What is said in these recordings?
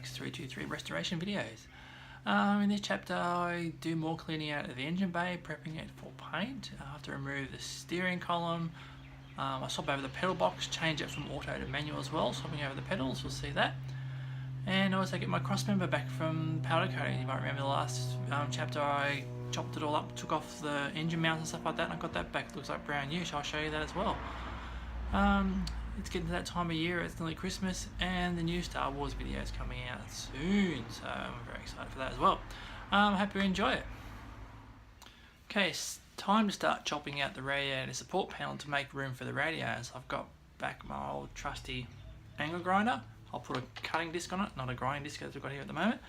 Max323 restoration videos. In this chapter I do more cleaning out of the engine bay, prepping it for paint. I have to remove the steering column. I swap over the pedal box, change it from auto to manual as well, swapping over the pedals, we'll see that. And I also get my cross member back from powder coating. You might remember the last chapter I chopped it all up, took off the engine mounts and stuff like that, and I got that back. It looks like brand new, so I'll show you that as well. It's getting to that time of year, it's nearly Christmas, and the new Star Wars video is coming out soon, so I'm very excited for that as well. I hope you enjoy it. Okay, it's time to start chopping out the radiator support panel to make room for the radiators. I've got back my old trusty angle grinder. I'll put a cutting disc on it, not a grinding disc as we've got here at the moment,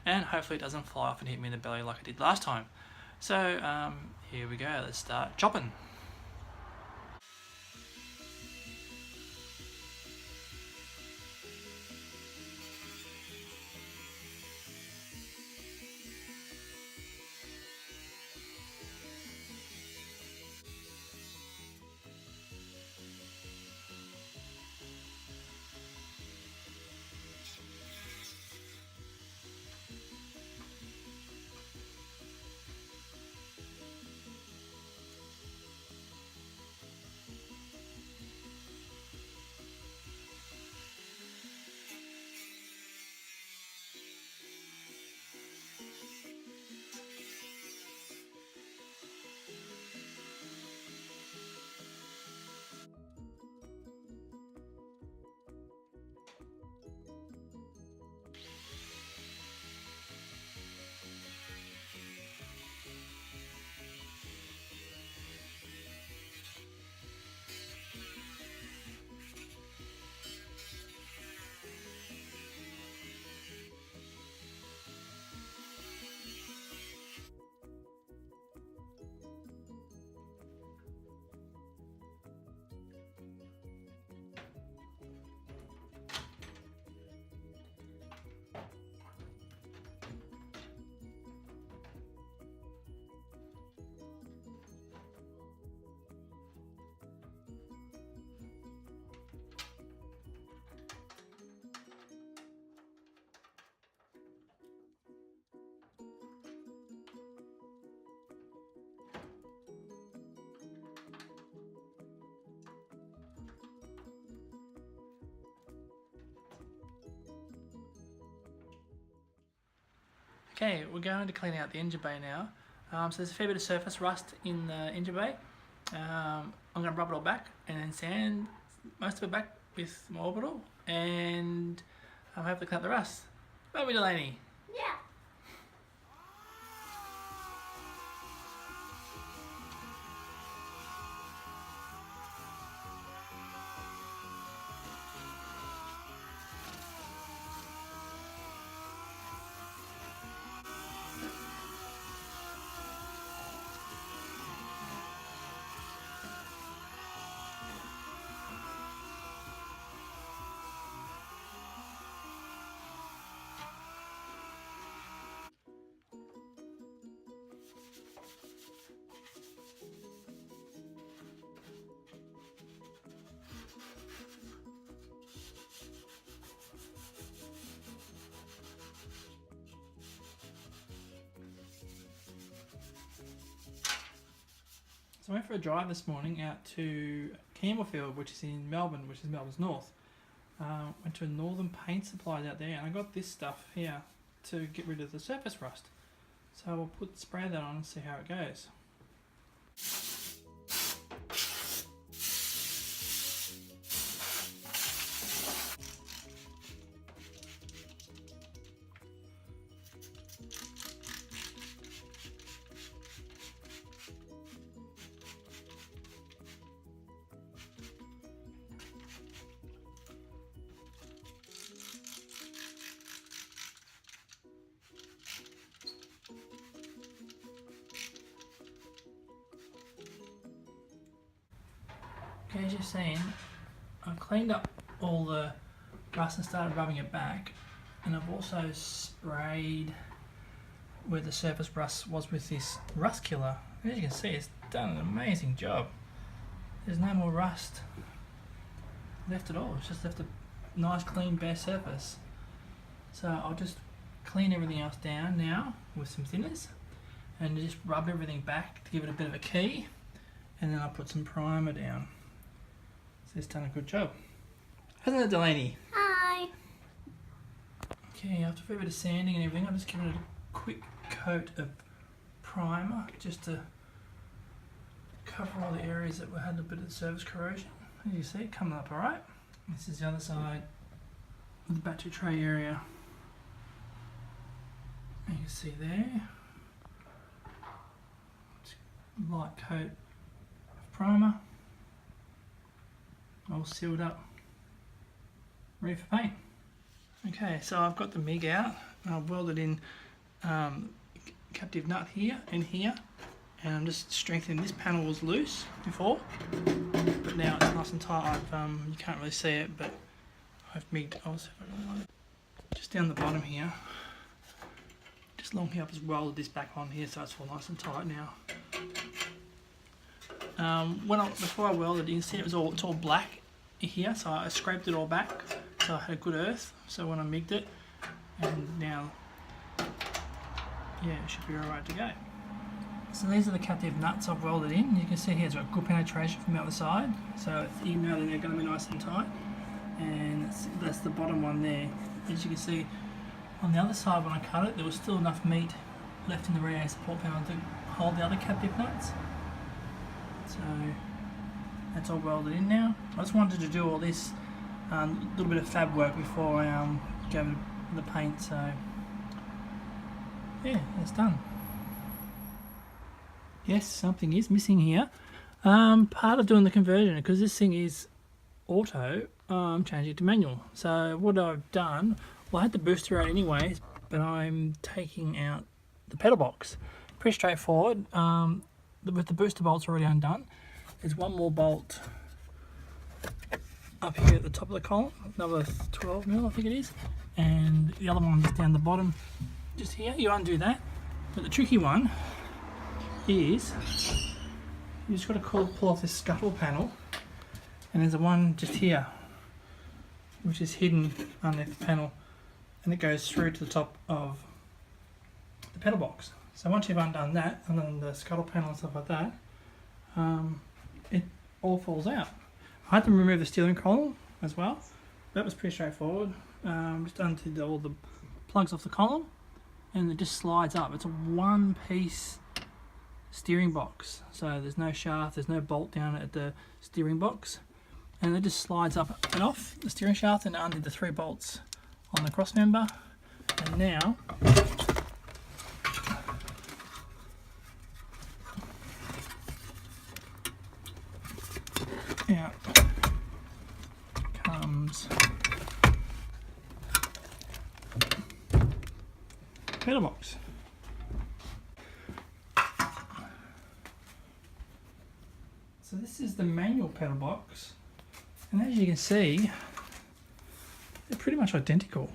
and hopefully it doesn't fly off and hit me in the belly like it did last time. So here we go, let's start chopping. Okay, we're going to clean out the engine bay now. So there's a fair bit of surface rust in the engine bay. I'm going to rub it all back and then sand most of it back with my orbital, and I'll hopefully clean up the rust. Won't we, Delaney? Yeah. So I went for a drive this morning out to Campbellfield, which is in Melbourne, which is Melbourne's north. Went to a Northern Paint Supplies out there, and I got this stuff here to get rid of the surface rust. So we'll spray that on and see how it goes. Okay, as you're seeing, I've cleaned up all the rust and started rubbing it back, and I've also sprayed where the surface rust was with this rust killer. As you can see, it's done an amazing job. There's no more rust left at all, it's just left a nice clean bare surface. So I'll just clean everything else down now with some thinners and just rub everything back to give it a bit of a key, and then I'll put some primer down. So it's done a good job. Hasn't it, Delaney? Hi. Okay, after a fair bit of sanding and everything, I'll just give it a quick coat of primer just to cover all the areas that had a bit of surface corrosion. As you see, coming up alright. This is the other side of the battery tray area. You can see there, light coat of primer, all sealed up, ready for paint. Okay, so I've got the MIG out, and I've welded in captive nut here and here, and I'm just strengthening. This panel was loose before, but now it's nice and tight. You can't really see it, but I've MIG'd just down the bottom here. Just along here, I've just welded this back on here, so it's all nice and tight now. Before I welded, you can see it's all black here, so I scraped it all back, so I had a good earth. So when I MIG'd it, and now, yeah, it should be alright to go. So these are the captive nuts I've welded in. You can see here it's got good penetration from the other side, so even though they're going to be nice and tight. And that's the bottom one there. As you can see, on the other side when I cut it, there was still enough meat left in the relay support panel to hold the other captive nuts. So that's all welded in now. I just wanted to do all this little bit of fab work before I go with the paint. So yeah, it's done. Yes, something is missing here. Part of doing the conversion, because this thing is auto, I'm changing it to manual. So what I've done, well, I had the booster out anyways, but I'm taking out the pedal box. Pretty straightforward. With the booster bolts already undone, there's one more bolt up here at the top of the column, another 12mm I think it is, and the other one just down the bottom, just here. You undo that, but the tricky one is you just got to pull off this scuttle panel, and there's a one just here which is hidden underneath the panel, and it goes through to the top of the pedal box. So once you've undone that, and then the scuttle panel and stuff like that, it all falls out. I had to remove the steering column as well. That was pretty straightforward. Just undid all the plugs off the column, and it just slides up. It's a one-piece steering box, so there's no shaft, there's no bolt down at the steering box, and it just slides up and off the steering shaft, and undid the 3 bolts on the cross member. And now out comes pedal box. So this is the manual pedal box, and as you can see, they're pretty much identical.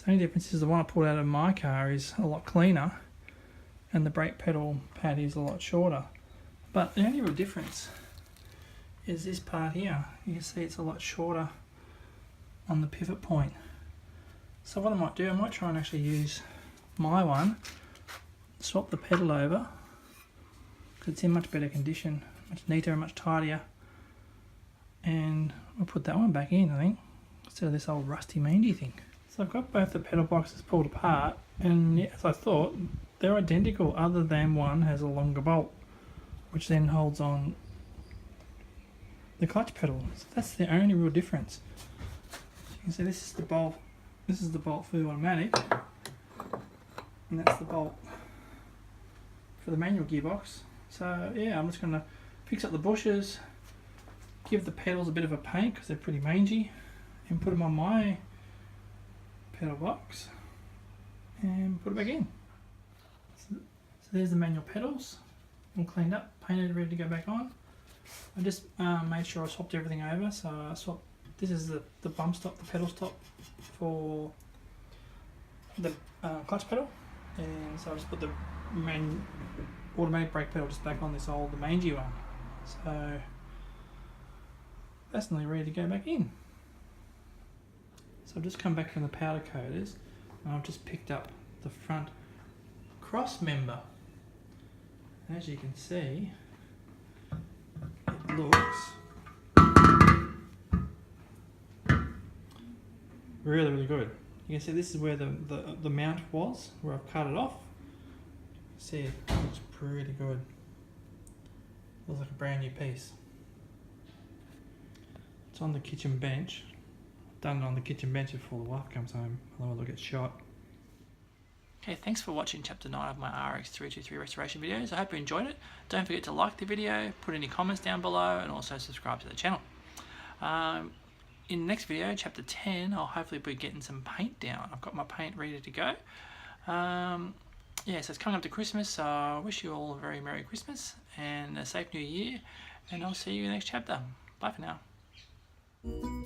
The only difference is the one I pulled out of my car is a lot cleaner, and the brake pedal pad is a lot shorter. But the only real difference is this part here. You can see it's a lot shorter on the pivot point. So what I might do, I might try and actually use my one, swap the pedal over, because it's in much better condition, much neater and much tidier, and I'll put that one back in, I think, instead of this old rusty mangy thing. So I've got both the pedal boxes pulled apart, and yeah, as I thought, they're identical, other than one has a longer bolt, which then holds on the clutch pedal. So that's the only real difference. So you can see this is the bolt for the automatic, and that's the bolt for the manual gearbox. So yeah, I'm just going to fix up the bushes, give the pedals a bit of a paint because they're pretty mangy, and put them on my pedal box and put it back in. So there's the manual pedals, all cleaned up, painted, ready to go back on. I just made sure I swapped everything over. So I swapped, this is the bump stop, the pedal stop for the clutch pedal, and so I just put the automatic brake pedal just back on this old, the mangy one. So that's nearly ready to go back in. So I've just come back from the powder coaters and I've just picked up the front cross member. And as you can see, it looks really, really good. You can see this is where the mount was, where I've cut it off. See, it looks pretty good. Looks like a brand new piece. It's on the kitchen bench. I've done it on the kitchen bench before the wife comes home, otherwise I'll get shot. Okay, thanks for watching chapter 9 of my RX323 restoration videos. I hope you enjoyed it. Don't forget to like the video, put any comments down below, and also subscribe to the channel. In the next video, chapter 10, I'll hopefully be getting some paint down. I've got my paint ready to go. Yeah, so it's coming up to Christmas, so I wish you all a very Merry Christmas and a safe New Year, and I'll see you in the next chapter. Bye for now.